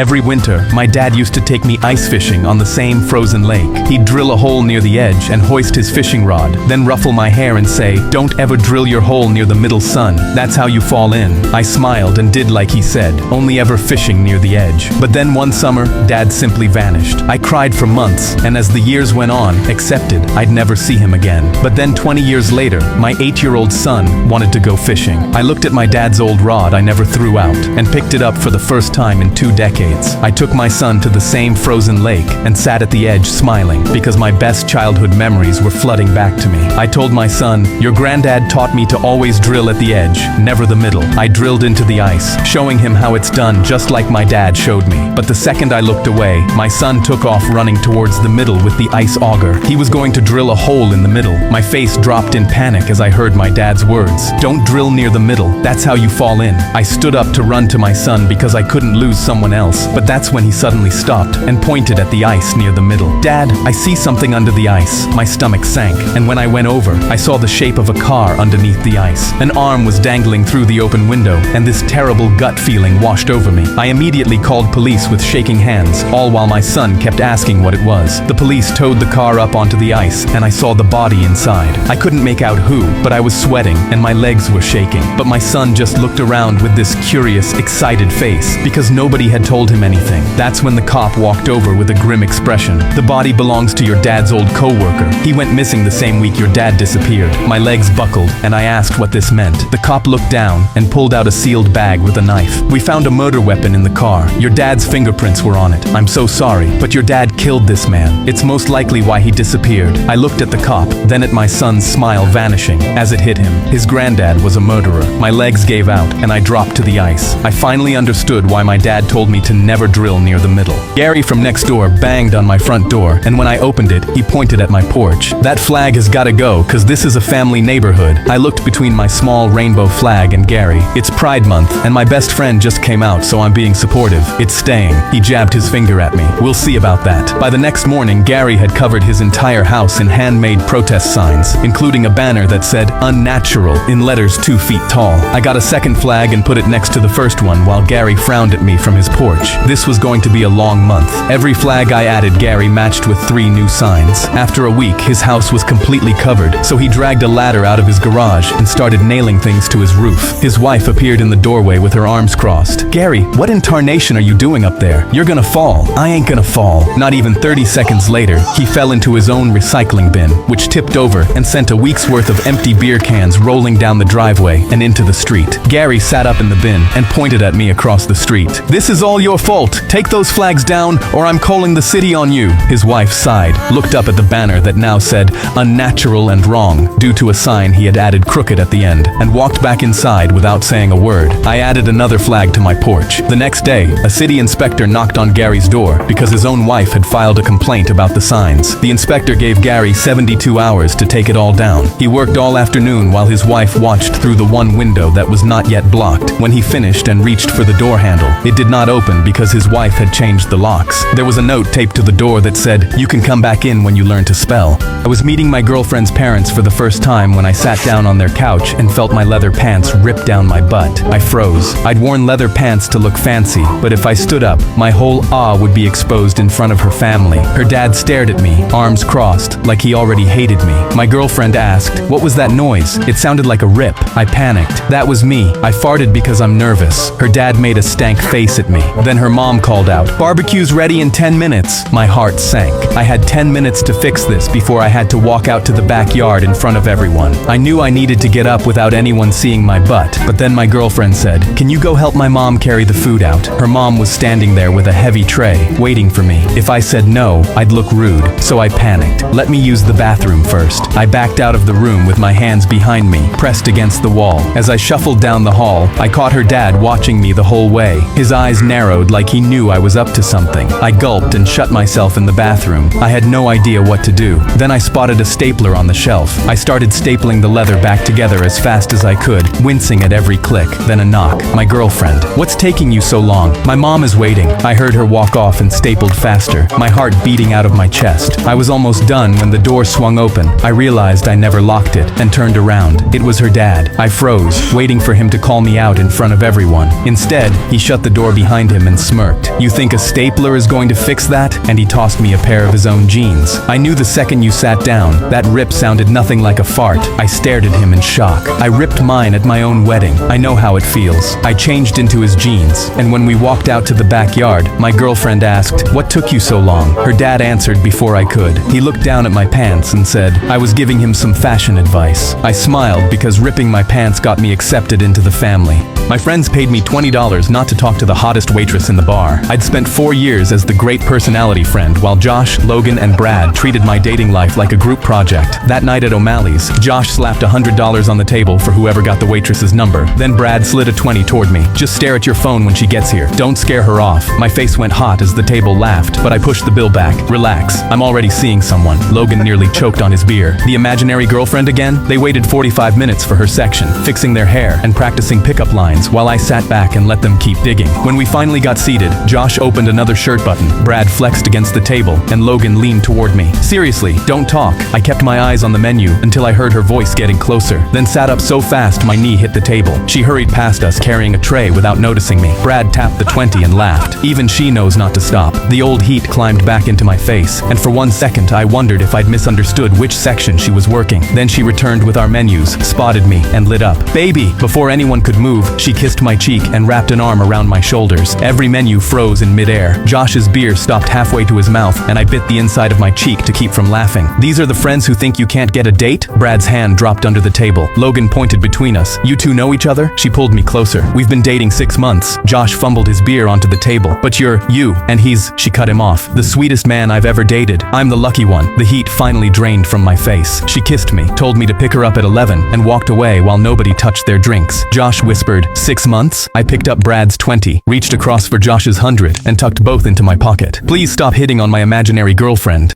Every winter, my dad used to take me ice fishing on the same frozen lake. He'd drill a hole near the edge and hoist his fishing rod, then ruffle my hair and say, "Don't ever drill your hole near the middle, son. That's how you fall in." I smiled and did like he said, only ever fishing near the edge. But then one summer, Dad simply vanished. I cried for months, and as the years went on, accepted I'd never see him again. But then 20 years later, my 8-year-old son wanted to go fishing. I looked at my dad's old rod I never threw out, and picked it up for the first time in 2 decades. I took my son to the same frozen lake and sat at the edge smiling, because my best childhood memories were flooding back to me. I told my son, "Your granddad taught me to always drill at the edge, never the middle." I drilled into the ice, showing him how it's done just like my dad showed me. But the second I looked away, my son took off running towards the middle with the ice auger. He was going to drill a hole in the middle. My face dropped in panic as I heard my dad's words. "Don't drill near the middle, that's how you fall in." I stood up to run to my son because I couldn't lose someone else. But that's when he suddenly stopped and pointed at the ice near the middle. "Dad, I see something under the ice." My stomach sank, and when I went over, I saw the shape of a car underneath the ice. An arm was dangling through the open window, and this terrible gut feeling washed over me. I immediately called police with shaking hands, all while my son kept asking what it was. The police towed the car up onto the ice, and I saw the body inside. I couldn't make out who, but I was sweating, and my legs were shaking. But my son just looked around with this curious, excited face, because nobody had told him anything. That's when the cop walked over with a grim expression. "The body belongs to your dad's old co-worker. He went missing the same week your dad disappeared." My legs buckled, and I asked what this meant. The cop looked down and pulled out a sealed bag with a knife. "We found a murder weapon in the car. Your dad's fingerprints were on it. I'm so sorry, but your dad killed this man. It's most likely why he disappeared." I looked at the cop, then at my son's smile vanishing as it hit him. His granddad was a murderer. My legs gave out, and I dropped to the ice. I finally understood why my dad told me to never drill near the middle. Gary from next door banged on my front door, and when I opened it, he pointed at my porch. "That flag has gotta go, cause this is a family neighborhood." I looked between my small rainbow flag and Gary. "It's Pride Month, and my best friend just came out, so I'm being supportive. It's staying." He jabbed his finger at me. "We'll see about that." By the next morning, Gary had covered his entire house in handmade protest signs, including a banner that said, "Unnatural," in letters 2 feet tall. I got a second flag and put it next to the first one while Gary frowned at me from his porch. This was going to be a long month. Every flag I added, Gary matched with 3 new signs. After a week, his house was completely covered, so he dragged a ladder out of his garage and started nailing things to his roof. His wife appeared in the doorway with her arms crossed. "Gary, what in tarnation are you doing up there? You're gonna fall." "I ain't gonna fall." Not even 30 seconds later, he fell into his own recycling bin, which tipped over and sent a week's worth of empty beer cans rolling down the driveway and into the street. Gary sat up in the bin and pointed at me across the street. "This is all your fault. Take those flags down, or I'm calling the city on you." His wife sighed, looked up at the banner that now said "Unnatural and Wrong" due to a sign he had added crooked at the end, and walked back inside without saying a word. I added another flag to my porch. The next day, a city inspector knocked on Gary's door because his own wife had filed a complaint about the signs. The inspector gave Gary 72 hours to take it all down. He worked all afternoon while his wife watched through the one window that was not yet blocked. When he finished and reached for the door handle, it did not open because his wife had changed the locks. There was a note taped to the door that said, "You can come back in when you learn to spell." I was meeting my girlfriend's parents for the first time when I sat down on their couch and felt my leather pants rip down my butt. I froze. I'd worn leather pants to look fancy, but if I stood up, my whole would be exposed in front of her family. Her dad stared at me, arms crossed, like he already hated me. My girlfriend asked, "What was that noise? It sounded like a rip." I panicked. That was me. I farted because I'm nervous. Her dad made a stank face at me. Then her mom called out, "Barbecue's ready in 10 minutes." My heart sank. I had 10 minutes to fix this before I had to walk out to the backyard in front of everyone. I knew I needed to get up without anyone seeing my butt, but then my girlfriend said, "Can you go help my mom carry the food out?" Her mom was standing there with a heavy tray, waiting for me. If I said no, I'd look rude, so I panicked. "Let me use the bathroom first." I backed out of the room with my hands behind me, pressed against the wall. As I shuffled down the hall, I caught her dad watching me the whole way. His eyes narrowed like he knew I was up to something. I gulped and shut myself in the bathroom. I had no idea what to do. Then I spotted a stapler on the shelf. I started stapling the leather back together as fast as I could, wincing at every click. Then a knock. My girlfriend. "What's taking you so long? My mom is waiting." I heard her walk off and stapled faster, my heart beating out of my chest. I was almost done when the door swung open. I realized I never locked it and turned around. It was her dad. I froze, waiting for him to call me out in front of everyone. Instead, he shut the door behind him and smirked. You think a stapler is going to fix that? And he tossed me a pair of his own jeans. I knew the second you sat down, that rip sounded nothing like a fart. I stared at him in shock. I ripped mine at my own wedding. I know how it feels. I changed into his jeans, and when we walked out to the backyard, my girlfriend asked, "What took you so long?" Her dad answered before I could. He looked down at my pants and said, I was giving him some fashion advice. I smiled because ripping my pants got me accepted into the family. My friends paid me $20 not to talk to the hottest waitress in the bar. I'd spent 4 years as the great personality friend, while Josh, Logan, and Brad treated my dating life like a group project. That night at O'Malley's, Josh slapped $100 on the table for whoever got the waitress's number. Then Brad slid a 20 toward me. "Just stare at your phone when she gets here. Don't scare her off." My face went hot as the table laughed, but I pushed the bill back. "Relax, I'm already seeing someone." Logan nearly choked on his beer. The imaginary girlfriend again? They waited 45 minutes for her section, fixing their hair and practicing pickup lines while I sat back and let them keep digging. When we finally got seated, Josh opened another shirt button, Brad flexed against the table, and Logan leaned toward me. "Seriously, don't talk." I kept my eyes on the menu until I heard her voice getting closer, then sat up so fast my knee hit the table. She hurried past us carrying a tray without noticing me. Brad tapped the 20 and laughed. Even she knows not to stop. The old heat climbed back into my face, and for 1 second I wondered if I'd misunderstood which section she was working. Then she returned with our menus, spotted me, and lit up. "Baby!" Before anyone could move, she kissed my cheek and wrapped an arm around my shoulders. Every menu froze in midair. Josh's beer stopped halfway to his mouth, and I bit the inside of my cheek to keep from laughing. "These are the friends who think you can't get a date?" Brad's hand dropped under the table. Logan pointed between us. "You two know each other?" She pulled me closer. "We've been dating 6 months." Josh fumbled his beer onto the table. "But you, and he's," she cut him off, "the sweetest man I've ever dated. I'm the lucky one." The heat finally drained from my face. She kissed me, told me to pick her up at 11, and walked away while nobody touched their drinks. Josh whispered, "6 months?" I picked up Brad's 20, reached across for Josh's 100, and tucked both into my pocket. "Please stop hitting on my imaginary girlfriend."